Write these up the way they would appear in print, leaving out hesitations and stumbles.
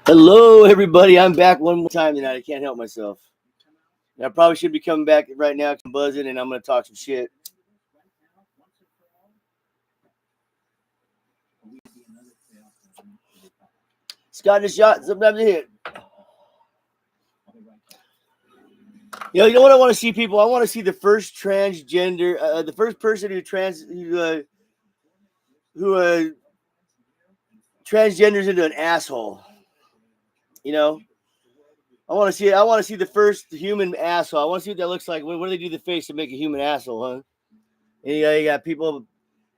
Hello, everybody. I'm back one more time tonight. I can't help myself. I probably should be coming back right now. I'm buzzing, and I'm going to talk some shit. Scott a shot. Sometimes a hit. You know what I want to see, people? I want to see the first transgender, the first person who transgenders into an asshole. You know, I want to see. I want to see the first human asshole. I want to see what that looks like. What do they do to the face to make a human asshole, huh? And you got people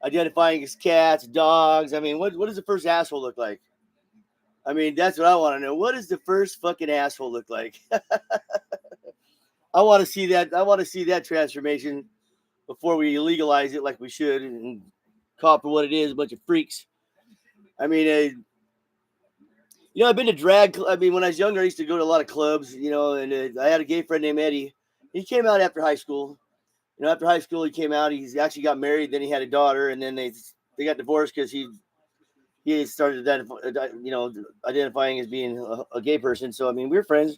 identifying as cats, dogs. I mean, what does the first asshole look like? I mean, that's what I want to know. What does the first fucking asshole look like? I want to see that. I want to see that transformation before we legalize it like we should and call it for what it is, a bunch of freaks. I mean, I've been to drag. I mean, when I was younger, I used to go to a lot of clubs, and I had a gay friend named Eddie. He came out after high school. After high school, he came out. He's actually got married. Then he had a daughter, and then they got divorced because he started identifying as being a gay person. So I mean, we're friends.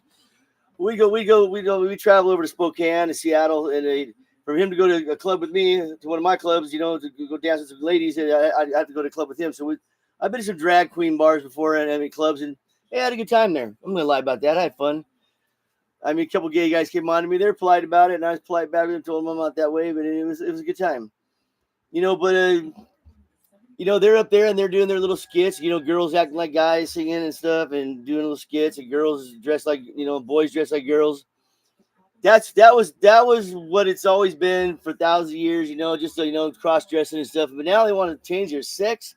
We travel over to Spokane and Seattle, and for him to go to a club with me, to one of my clubs, to go dance with some ladies, I have to go to a club with him. So I've been to some drag queen bars before and clubs, and I had a good time there. I'm gonna lie about that. I had fun. I mean, a couple gay guys came on to me. They're polite about it, and I was polite back to them, told them I'm not that way, but it was a good time. They're up there and they're doing their little skits. Girls acting like guys, singing and stuff, and doing little skits, and girls dressed like boys dressed like girls. That was what it's always been for thousands of years. Just cross dressing and stuff. But now they want to change their sex,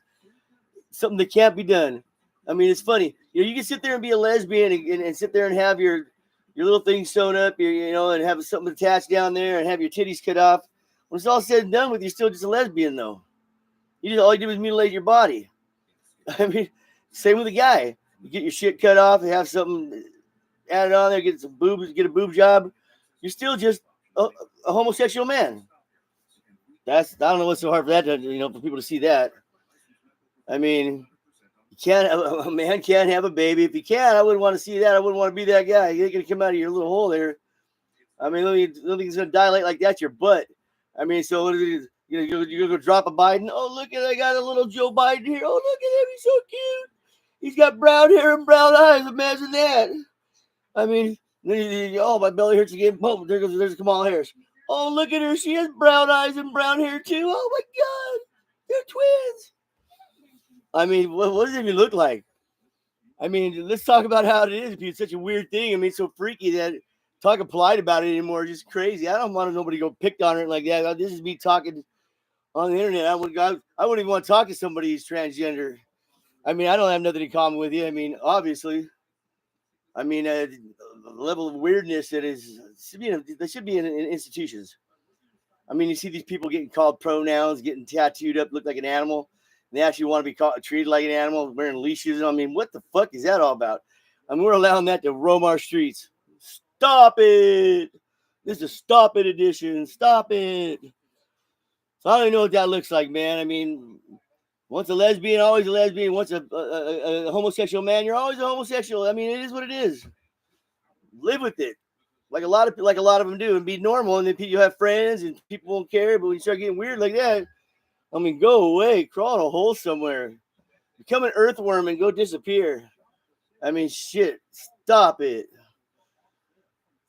something that can't be done. I mean, it's funny. You can sit there and be a lesbian and sit there and have your little thing sewn up, and have something attached down there and have your titties cut off. When it's all said and done with, you're still just a lesbian, though. All you do is mutilate your body. I mean, same with a guy. You get your shit cut off and have something added on there, get some boobs, get a boob job. You're still just a homosexual man. I don't know what's so hard for that for people to see that. I mean, a man can't have a baby. If he can, I wouldn't want to see that. I wouldn't want to be that guy. You're gonna come out of your little hole there. I mean, let me gonna dilate like that's your butt. I mean, so what is it? You're gonna go drop a Biden. Oh, look at I got a little Joe Biden here. Oh, look at him, he's so cute. He's got brown hair and brown eyes. Imagine that. I mean, oh, my belly hurts again. Oh, there's Kamala Harris. Oh, look at her. She has brown eyes and brown hair too. Oh my God, they're twins. I mean, what does it even look like? I mean, let's talk about how it is. It's such a weird thing. I mean, it's so freaky that talking polite about it anymore is just crazy. I don't want nobody to go pick on it like that. This is me talking on the internet. I wouldn't even want to talk to somebody who's transgender. I mean, I don't have nothing in common with you. I mean, obviously. I mean, the level of weirdness that they should be in institutions. I mean, you see these people getting called pronouns, getting tattooed up, look like an animal. And they actually want to be treated like an animal, wearing leashes. I mean, what the fuck is that all about? I mean, we're allowing that to roam our streets. Stop it. This is a stop it edition. Stop it. So I don't even know what that looks like, man. I mean, once a lesbian, always a lesbian. Once a homosexual man, you're always a homosexual. I mean, it is what it is. Live with it, like a lot of them do, and be normal. And then you have friends, and people won't care. But when you start getting weird like that, I mean, go away, crawl in a hole somewhere, become an earthworm, and go disappear. I mean, shit, stop it.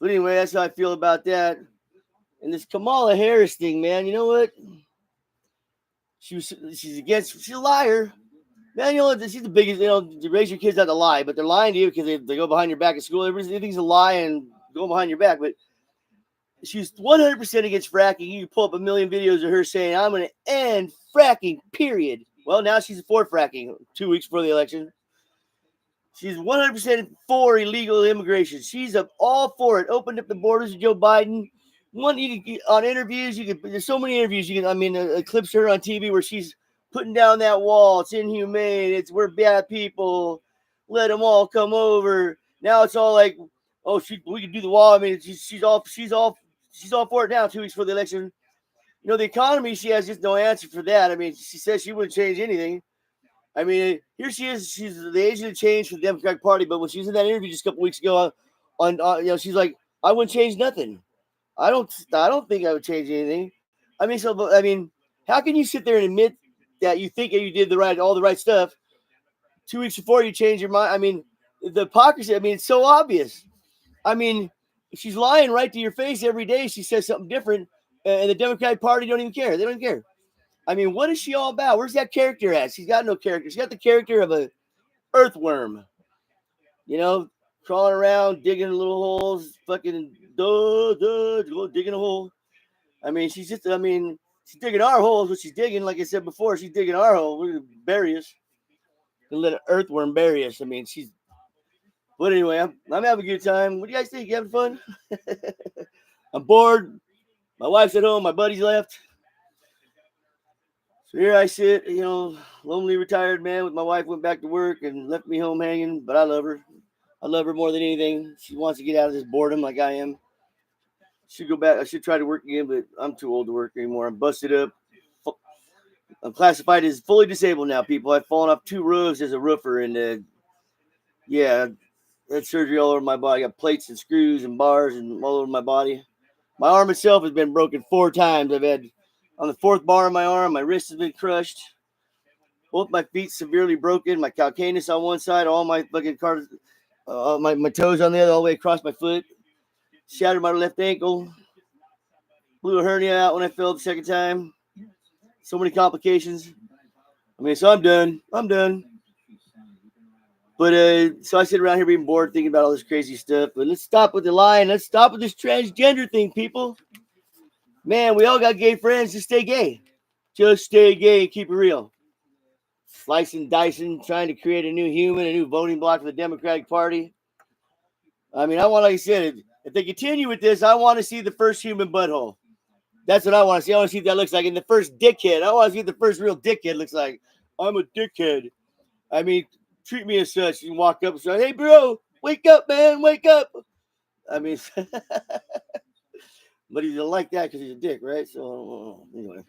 But anyway, that's how I feel about that. And this Kamala Harris thing, man. You know what? She's a liar. Man, she's the biggest, to raise your kids not to lie, but they're lying to you because they go behind your back at school. Everything's a lie and go behind your back. But she's 100% against fracking. You can pull up a million videos of her saying, I'm going to end fracking, period. Well, now she's for fracking 2 weeks before the election. She's 100% for illegal immigration. She's all for it. Opened up the borders to Joe Biden. On interviews, there's so many interviews. Clips her on TV where she's putting down that wall. It's inhumane. We're bad people. Let them all come over. Now it's all like, oh, we can do the wall. I mean, she's all for it now. 2 weeks before the election. The economy, she has just no answer for that. I mean, she says she wouldn't change anything. I mean, here she is. She's the agent of change for the Democratic Party. But when she was in that interview just a couple weeks ago, she's like, I wouldn't change nothing. I don't think I would change anything. I mean, how can you sit there and admit that you think you did all the right stuff 2 weeks before you change your mind? I mean, the hypocrisy. I mean, it's so obvious. I mean, she's lying right to your face every day. She says something different, and the Democratic Party don't even care. They don't even care. I mean, what is she all about? Where's that character at? She's got no character. She's got the character of a earthworm, crawling around, digging little holes, fucking go digging a hole. I mean, she's digging our holes, what she's digging. Like I said before, she's digging our hole. We're gonna bury us and let an earthworm bury us. I mean, But anyway, I'm having a good time. What do you guys think? You having fun? I'm bored. My wife's at home. My buddies left. So here I sit, lonely retired man with my wife went back to work and left me home hanging, but I love her. I love her more than anything. She wants to get out of this boredom like I am. Should go back. I should try to work again, but I'm too old to work anymore. I'm busted up. I'm classified as fully disabled now, people. I've fallen off 2 roofs as a roofer, and I had surgery all over my body. I got plates and screws and bars and all over my body. My arm itself has been broken 4 times. I've had on the 4th bar of my arm, my wrist has been crushed. Both my feet severely broken. My calcaneus on one side, all my fucking my toes on the other, all the way across my foot. Shattered my left ankle. Blew a hernia out when I fell the second time. So many complications. I mean, so I'm done. But so I sit around here being bored, thinking about all this crazy stuff. But let's stop with the lying. Let's stop with this transgender thing, people. Man, we all got gay friends. Just stay gay. Just stay gay and keep it real. Slicing, dicing, trying to create a new human, a new voting bloc for the Democratic Party. I mean, like I said, if they continue with this, I want to see the first human butthole. That's what I want to see. I want to see what that looks like. And the first dickhead. I want to see what the first real dickhead looks like. I'm a dickhead. I mean, treat me as such. You walk up and say, hey, bro, wake up, man, wake up. I mean, but he doesn't like that because he's a dick, right? So, anyway.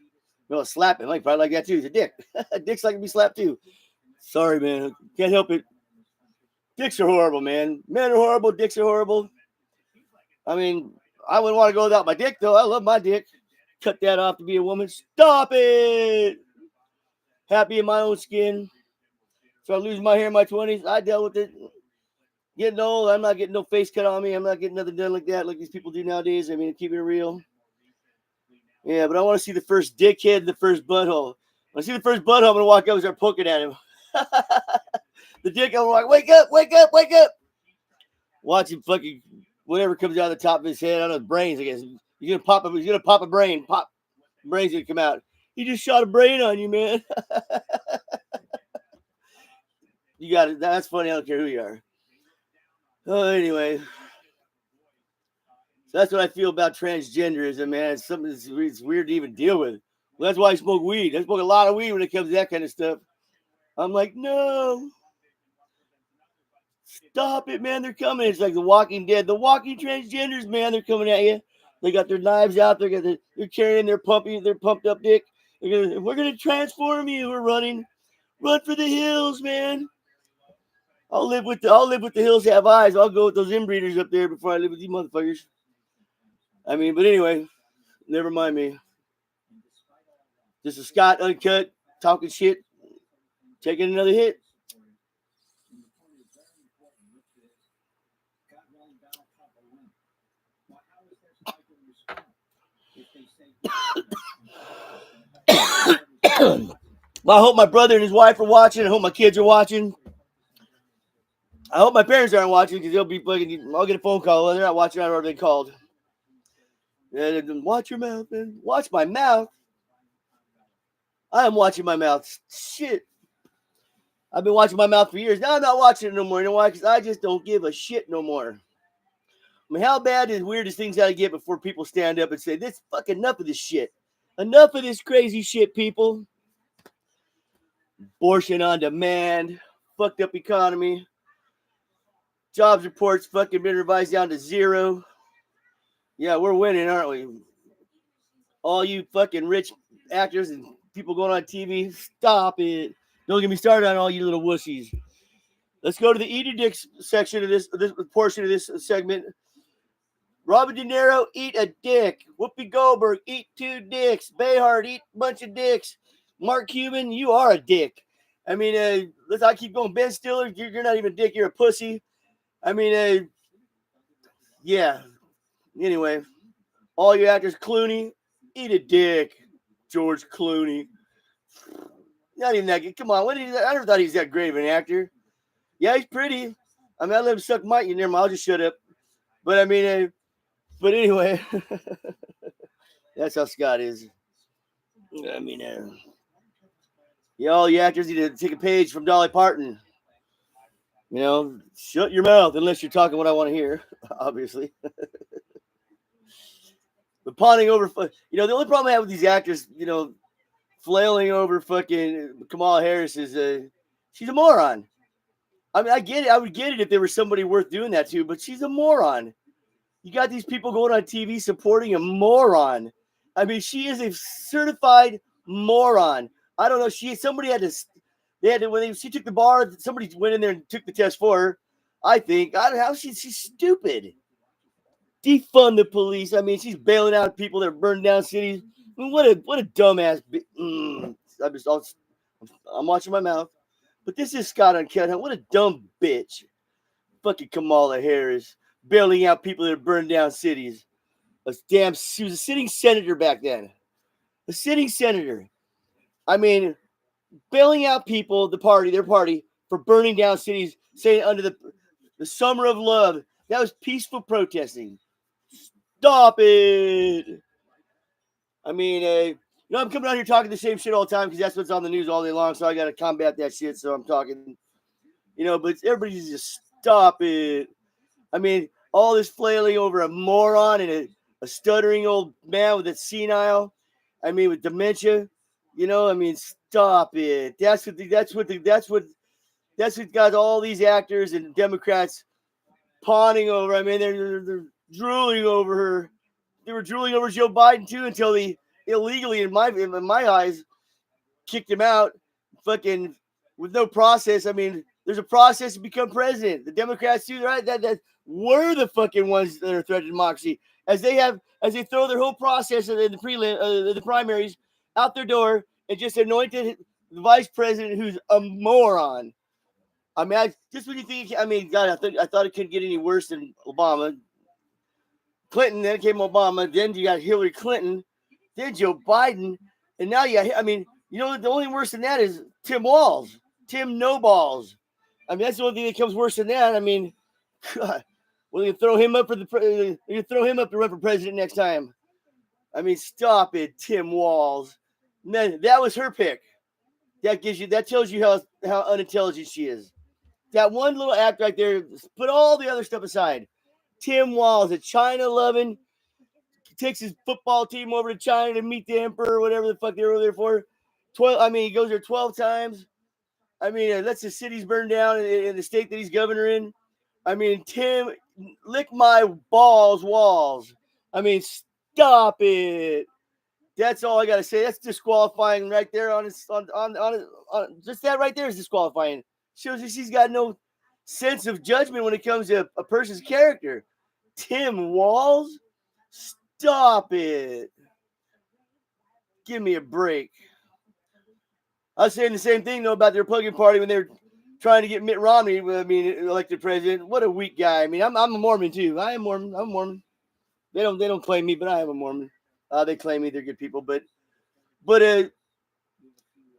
I'll slap him. I probably like that too. He's a dick. Dicks like to be slapped too. Sorry, man. Can't help it. Dicks are horrible, man. Men are horrible. Dicks are horrible. I mean, I wouldn't want to go without my dick, though. I love my dick. Cut that off to be a woman. Stop it. Happy in my own skin. So I lose my hair in my 20s. I dealt with it. Getting old, I'm not getting no face cut on me. I'm not getting nothing done like that, like these people do nowadays. I mean, keeping it real. Yeah, but I want to see the first dickhead and the first butthole. When I see the first butthole, I'm going to walk up and start poking at him. The dick, I'm like, wake up, wake up, wake up. Watch him fucking, whatever comes out of the top of his head, out of his brains, I guess. He's going to pop a brain. Pop. Brain's going to come out. He just shot a brain on you, man. You got it. That's funny. I don't care who you are. Oh, anyway. So that's what I feel about transgenderism, man. It's something it's weird to even deal with. Well, that's why I smoke weed. I smoke a lot of weed when it comes to that kind of stuff. I'm like, no. Stop it, man. They're coming. It's like The Walking Dead. The walking transgenders, man, they're coming at you. They got their knives out. They're carrying their pumped up dick. We're gonna transform you. We're running. Run for the hills, man. I'll live with the hills have eyes. I'll go with those inbreeders up there before I live with these motherfuckers. I mean, but anyway, never mind me. This is Scott Uncut, talking shit, taking another hit. Well, I hope my brother and his wife are watching. I hope my kids are watching. I hope my parents aren't watching because they'll be fucking. I'll get a phone call. They're not watching. I don't know what they called. Watch your mouth, man. Watch my mouth. I am watching my mouth. Shit. I've been watching my mouth for years. Now I'm not watching it no more. You know why? Because I just don't give a shit no more. I mean, how bad is weirdest things gotta get before people stand up and say, "This fucking enough of this shit. Enough of this crazy shit, people." Abortion on demand. Fucked up economy. Jobs reports fucking been revised down to 0. Yeah, we're winning, aren't we? All you fucking rich actors and people going on TV, stop it. Don't get me started on all you little wussies. Let's go to the eat a dick section of this portion of this segment. Robert De Niro, eat a dick. Whoopi Goldberg, eat 2 dicks. Behar, eat a bunch of dicks. Mark Cuban, you are a dick. I mean, I keep going. Ben Stiller, you're not even a dick. You're a pussy. I mean, yeah. Anyway, all you actors, Clooney, eat a dick. George Clooney. Not even that good. Come on. I never thought he was that great of an actor. Yeah, he's pretty. I mean, I let him suck my, you know, I'll just shut up. But I mean, but anyway, that's how Scott is. I mean, yeah, all you actors need to take a page from Dolly Parton. You know, shut your mouth unless you're talking what I want to hear, obviously. But pawning over, you know, the only problem I have with these actors, you know, flailing over fucking Kamala Harris is she's a moron. I mean, I get it. I would get it if there was somebody worth doing that to, but she's a moron. You got these people going on TV supporting a moron. I mean, she is a certified moron. I don't know. Somebody had to. They had to when she took the bar. Somebody went in there and took the test for her. I think. I don't know how she's stupid. Defund the police. I mean, she's bailing out people that are burning down cities. I mean, what a dumbass. I'm watching my mouth. But this is Scott Uncut. What a dumb bitch. Fucking Kamala Harris. Bailing out people that are burned down cities. She was a sitting senator back then. A sitting senator. I mean, bailing out people, their party, for burning down cities, saying under the summer of love. That was peaceful protesting. Stop it. I mean, you know, I'm coming out here talking the same shit all the time because that's what's on the news all day long, so I got to combat that shit, so I'm talking, you know, but everybody just stop it. I mean, all this flailing over a moron and a stuttering old man with a senile, I mean, with dementia, you know, I mean, stop it. That's what got all these actors and Democrats pawning over. I mean, they're drooling over her. They were drooling over Joe Biden too until they illegally, in my eyes, kicked him out, fucking with no process. I mean, there's a process to become president. The Democrats do, right? That we're the fucking ones that are threatening democracy as they throw their whole process in the primaries out their door and just anointed the vice president who's a moron. I mean, just when you think, I mean, God, I thought it couldn't get any worse than Obama. Clinton, then came Obama, then you got Hillary Clinton, then Joe Biden, and now I mean, you know, the only worse than that is Tim Walz, Tim No Balls. I mean, that's the only thing that comes worse than that. I mean, God, well, you throw him up to run for president next time. I mean, stop it, Tim Walz. Man, that was her pick. That tells you how unintelligent she is. That one little act right there, put all the other stuff aside. Tim Walz, a China loving, takes his football team over to China to meet the emperor or whatever the fuck they were over there for. He goes there 12 times. I mean, lets the cities burn down in the state that he's governor in. I mean, Tim, lick my balls, Walls. I mean, stop it. That's all I gotta say. That's disqualifying right there on just that right there is disqualifying. Shows that she's got no sense of judgment when it comes to a person's character. Tim Walz, stop it. Give me a break. I was saying the same thing though about the Republican Party when they're trying to get Mitt Romney, elected president. What a weak guy. I mean, I'm a Mormon too. I am Mormon. I'm a Mormon. They don't claim me, but I am a Mormon. They claim me. They're good people, but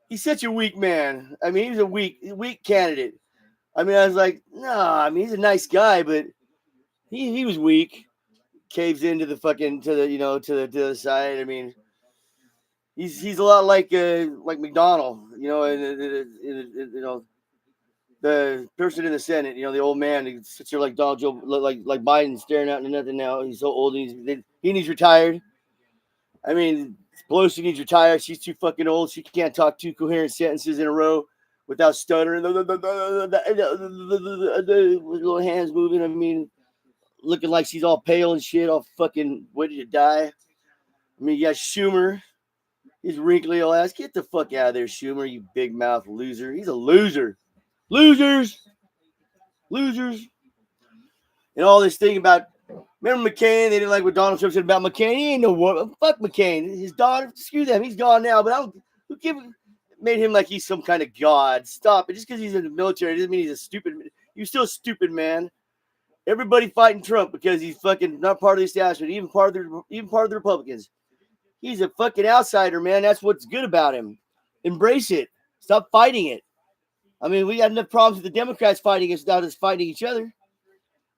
he's such a weak man. I mean, he was a weak candidate. I mean, I was like, no, I mean, he's a nice guy, but he was weak. Caves into the fucking to the side. I mean, he's a lot like McDonald, you know, and the person in the Senate, you know, the old man who sits here like Donald Joe, like Biden staring out into nothing now. He's so old. He needs retired. I mean, Pelosi needs retired. She's too fucking old. She can't talk 2 coherent sentences in a row without stuttering. The little hands moving. I mean, looking like she's all pale and shit, all fucking ready to die. I mean, you got Schumer. His wrinkly old ass. Get the fuck out of there, Schumer, you big mouth loser. He's a loser. Losers. Losers. And all this thing about, remember McCain? They didn't like what Donald Trump said about McCain. He ain't no woman. Fuck McCain. His daughter, screw them. He's gone now. But I don't, who give, made him like he's some kind of god. Stop it. Just because he's in the military doesn't mean he's a stupid, you're still a stupid man. Everybody fighting Trump because he's fucking not part of the establishment, even part of the Republicans. He's a fucking outsider, man. That's what's good about him. Embrace it. Stop fighting it. I mean, we got enough problems with the Democrats fighting us without us fighting each other.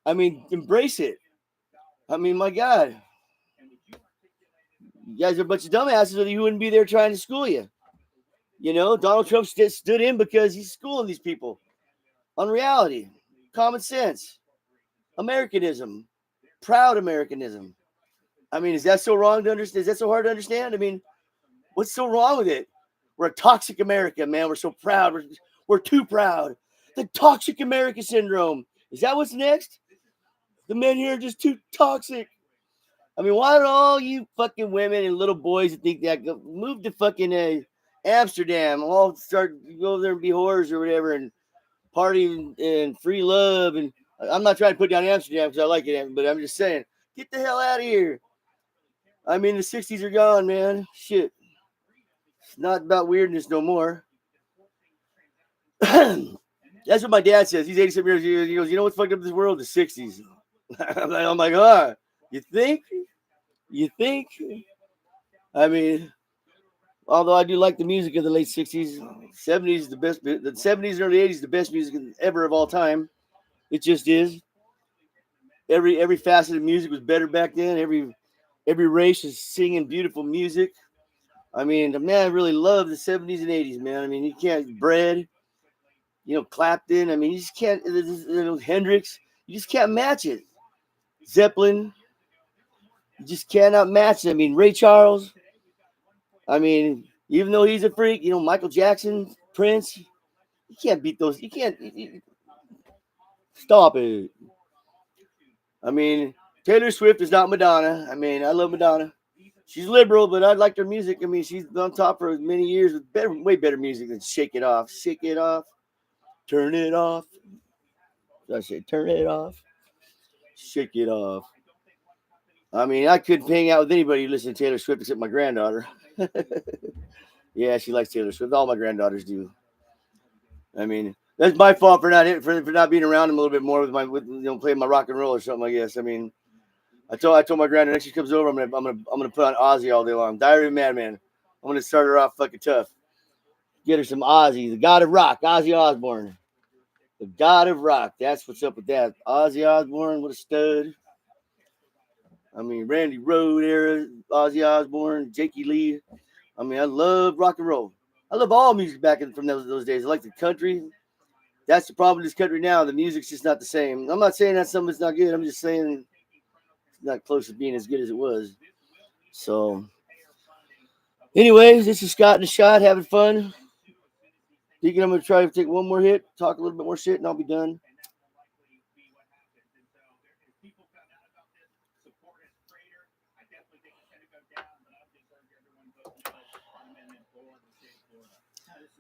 I mean, embrace it. I mean, my God. You guys are a bunch of dumbasses, or you wouldn't be there trying to school you. You know, Donald Trump stood in because he's schooling these people on reality, common sense, Americanism, proud Americanism. I mean, is that so wrong to understand? Is that so hard to understand? I mean, what's so wrong with it? We're a toxic America, man. We're so proud. We're too proud. The toxic America syndrome. Is that what's next? The men here are just too toxic. I mean, why don't all you fucking women and little boys that think that move to fucking Amsterdam, all start go there and be whores or whatever and party and free love? And I'm not trying to put down Amsterdam because I like it, but I'm just saying, get the hell out of here. I mean, the 60s are gone, man. Shit. It's not about weirdness no more. That's what my dad says. He's 87 years old. He goes, you know what's fucked up this world? The 60s. I'm like, oh, you think? You think? I mean, although I do like the music of the late 60s, 70s is the best. The 70s and early 80s the best music ever of all time. It just is. Every facet of music was better back then. Every race is singing beautiful music. I mean, the man really loved the 70s and 80s, man. I mean, you can't Bread, Clapton. I mean, you just can't. Hendrix, you just can't match it. Zeppelin, you just cannot match it. I mean, Ray Charles. I mean, even though he's a freak, Michael Jackson, Prince, you can't beat those. You can't. Stop it. I mean, Taylor Swift is not Madonna. I mean, I love Madonna. She's liberal, but I like her music. I mean, she's on top for many years with way better music than Shake It Off. Shake it off. Turn it off. I say, turn it off. Shake it off. I mean, I couldn't hang out with anybody who listened to Taylor Swift except my granddaughter. Yeah, she likes Taylor Swift. All my granddaughters do. I mean, that's my fault for not being around him a little bit more with playing my rock and roll or something. I guess. I mean, I told my granddaughter next she comes over, I'm gonna put on Ozzy all day long. Diary of a Madman. I'm gonna start her off fucking tough. Get her some Ozzy, the God of Rock, Ozzy Osbourne. The God of Rock. That's what's up with that. Ozzy Osbourne, what a stud. I mean, Randy Rhoads era, Ozzy Osbourne, Jakey Lee. I mean, I love rock and roll. I love all music back from those days. I like the country. That's the problem with this country now. The music's just not the same. I'm not saying that something's not good. I'm just saying it's not close to being as good as it was. So, anyways, this is Scott and the Shot having fun. Thinking I'm going to try to take one more hit, talk a little bit more shit, and I'll be done.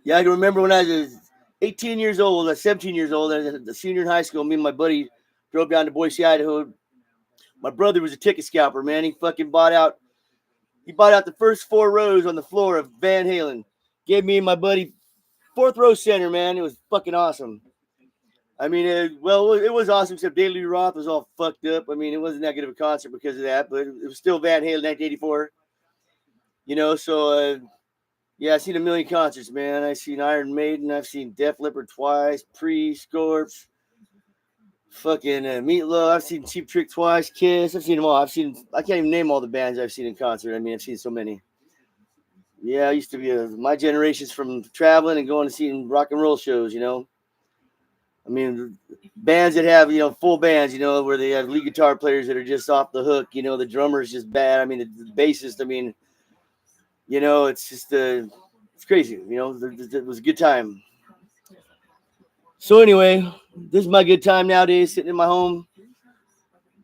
Yeah, I can remember when I was 18 years old, 17 years old, I was a senior in high school. Me and my buddy drove down to Boise, Idaho. My brother was a ticket scalper, man. He fucking bought out the first 4 rows on the floor of Van Halen. Gave me and my buddy 4th row center, man. It was fucking awesome. I mean, it was awesome, except David Lee Roth was all fucked up. I mean, it wasn't that good of a concert because of that, but it was still Van Halen 1984. Yeah, I've seen a million concerts, man. I've seen Iron Maiden. I've seen Def Leppard twice, Scorps, fucking Meatloaf. I've seen Cheap Trick twice, Kiss. I've seen them all. I can't even name all the bands I've seen in concert. I mean, I've seen so many. Yeah, I used to be my generation's from traveling and going to see rock and roll shows, I mean, bands that have, full bands, where they have lead guitar players that are just off the hook, the drummer's just bad. I mean, the bassist, I mean, it's just, it's crazy, it was a good time. So anyway, this is my good time nowadays, sitting in my home,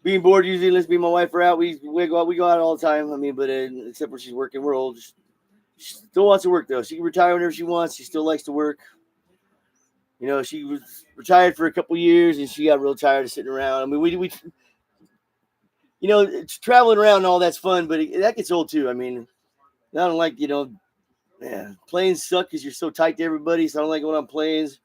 being bored usually. Let's be my wife are out. We go out all the time. I mean, but except when she's working, we're old. She still wants to work though. She can retire whenever she wants. She still likes to work. You know, she was retired for a couple years and she got real tired of sitting around. I mean, we you know, it's traveling around and all that's fun, but that gets old too. I mean, I don't like, you know, yeah, planes suck because you're so tight to everybody. So I don't like going on planes.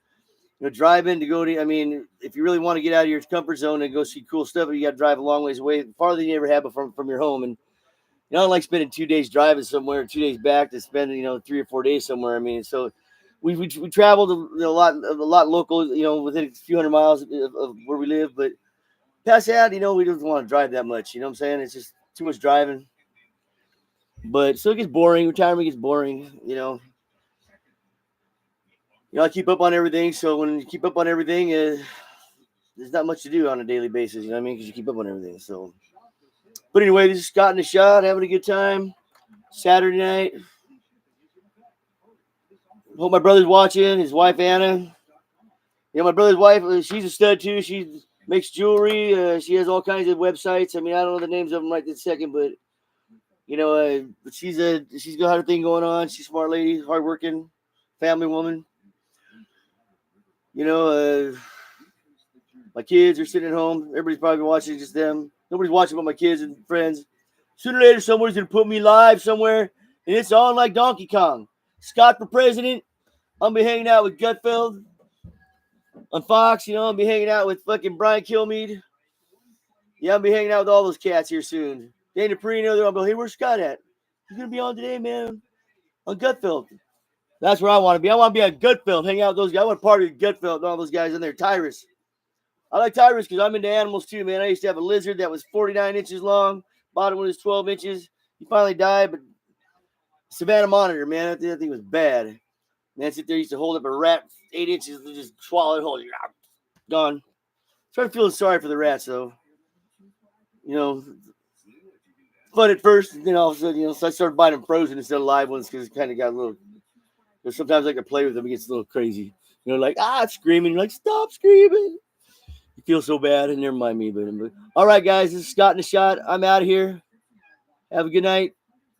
You know, driving to go to, I mean, if you really want to get out of your comfort zone and go see cool stuff, you got to drive a long ways away, farther than you ever have from your home. And you know, I don't like spending 2 days driving somewhere, 2 days back to spend, you know, 3 or 4 days somewhere. I mean, so we traveled a lot local, you know, within a few hundred miles of where we live. But past that, you know, we don't want to drive that much. You know what I'm saying? It's just too much driving. But so it gets boring. Retirement gets boring, you know. You know, I keep up on everything. So when you keep up on everything, there's not much to do on a daily basis. You know what I mean? Because you keep up on everything. So, but anyway, this is Scott in the Shot, having a good time. Saturday night. Hope my brother's watching. His wife Anna. You know, my brother's wife. She's a stud too. She makes jewelry. She has all kinds of websites. I mean, I don't know the names of them right this second, but you know, but she's got her thing going on. She's a smart lady, hardworking, family woman. You know, my kids are sitting at home. Everybody's probably watching, just them. Nobody's watching but my kids and friends. Sooner or later, somebody's going to put me live somewhere, and it's on like Donkey Kong. Scott for president. I'll be hanging out with Gutfeld on Fox. You know, I'll be hanging out with fucking Brian Kilmeade. Yeah, I'll be hanging out with all those cats here soon. Dana Perino, they're all be, hey, where's Scott at? He's going to be on today, man, on Gutfeld. That's where I want to be. I want to be on Gutfeld, hang out with those guys. I want to party with Gutfeld and all those guys in there. Tyrus. I like Tyrus because I'm into animals too, man. I used to have a lizard that was 49 inches long. Bottom one was 12 inches. He finally died, but Savannah Monitor, man, that thing was bad. Man, sit there, used to hold up a rat 8 inches and just swallow it whole. Gone. Started feeling sorry for the rats, though. You know, fun at first, and then all of a sudden, you know, so I started buying them frozen instead of live ones because it kind of got a little. Sometimes I can play with them, it gets a little crazy. You know, like, screaming. You're like, stop screaming. You feel so bad, and never mind me. But all right, guys, this is Scott in the Shot. I'm out of here. Have a good night.